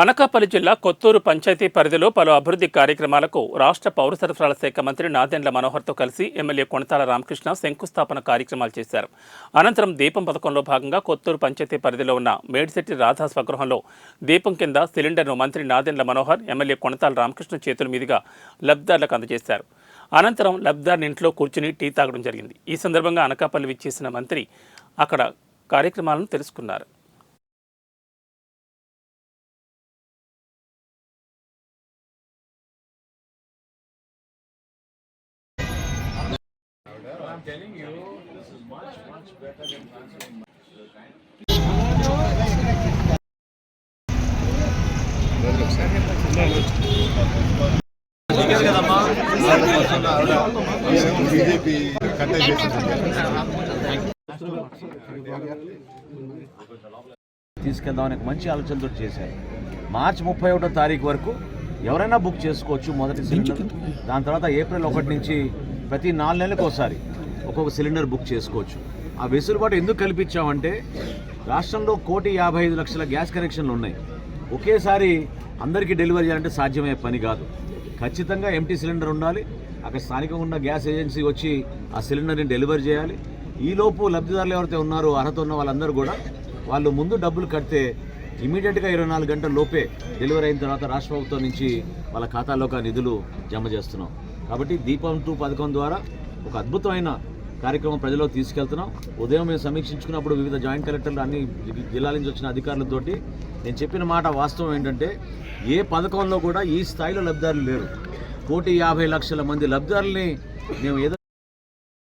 అనకాపల్లి జిల్లా కొత్తూరు పంచాయతీ పరిధిలో పలు అభివృద్ధి కార్యక్రమాలకు రాష్ట్ర పౌర సరఫరాల శాఖ మంత్రి నాదెండ్ల మనోహర్తో కలిసి ఎమ్మెల్యే కొణతాల రామకృష్ణ శంకుస్థాపన కార్యక్రమాలు చేశారు. అనంతరం దీపం పథకంలో భాగంగా కొత్తూరు పంచాయతీ పరిధిలో ఉన్న మేడిశెట్టి రాధా స్వగృహంలో దీపం కింద సిలిండర్ను మంత్రి నాదెండ్ల మనోహర్ ఎమ్మెల్యే కొణతాల రామకృష్ణ చేతుల మీదుగా లబ్ధిదారులకు అందజేశారు. అనంతరం లబ్ధిదారుని ఇంట్లో కూర్చుని టీ తాగడం జరిగింది. ఈ సందర్భంగా అనకాపల్లి విచ్చేసిన మంత్రి అక్కడ కార్యక్రమాలను తెలుసుకున్నారు. I'm telling you, this is much better than transferring money. తీసుకెళ్దామని మంచి ఆలోచనతో చేశారు. మార్చి 31వ తారీఖు వరకు ఎవరైనా బుక్ చేసుకోవచ్చు మొదటి సిలిండర్. దాని తర్వాత ఏప్రిల్ 1 నుంచి ప్రతి 4 నెలలకు ఒకసారి ఒక్కొక్క సిలిండర్ బుక్ చేసుకోవచ్చు. ఆ వెసులుబాటు ఎందుకు కల్పించామంటే రాష్ట్రంలో 1,55,00,000 గ్యాస్ కనెక్షన్లు ఉన్నాయి. ఒకేసారి అందరికీ డెలివరీ చేయాలంటే సాధ్యమయ్యే పని కాదు. ఖచ్చితంగా ఎంటీ సిలిండర్ ఉండాలి. అక్కడ స్థానికంగా ఉన్న గ్యాస్ ఏజెన్సీ వచ్చి ఆ సిలిండర్ని డెలివరీ చేయాలి. ఈలోపు లబ్ధిదారులు ఎవరైతే ఉన్నారో అర్హత ఉన్న వాళ్ళందరూ కూడా వాళ్ళు ముందు డబ్బులు కడితే ఇమీడియట్గా 24 గంటల లోపే డెలివరీ అయిన తర్వాత రాష్ట్ర ప్రభుత్వం నుంచి వాళ్ళ ఖాతాలోకి ఆ నిధులు జమ చేస్తున్నాం. కాబట్టి దీపం 2 పథకం ద్వారా ఒక అద్భుతమైన కార్యక్రమం ప్రజల్లో తీసుకెళ్తున్నాం. ఉదయం మేము సమీక్షించుకున్నప్పుడు వివిధ జాయింట్ కలెక్టర్లు అన్ని జిల్లాల నుంచి వచ్చిన అధికారులతోటి నేను చెప్పిన మాట వాస్తవం ఏంటంటే ఏ పథకంలో కూడా ఈ స్థాయిలో లబ్ధిదారులు లేరు. 1,50,00,000 మంది లబ్ధిదారుల్ని మేము ఏదో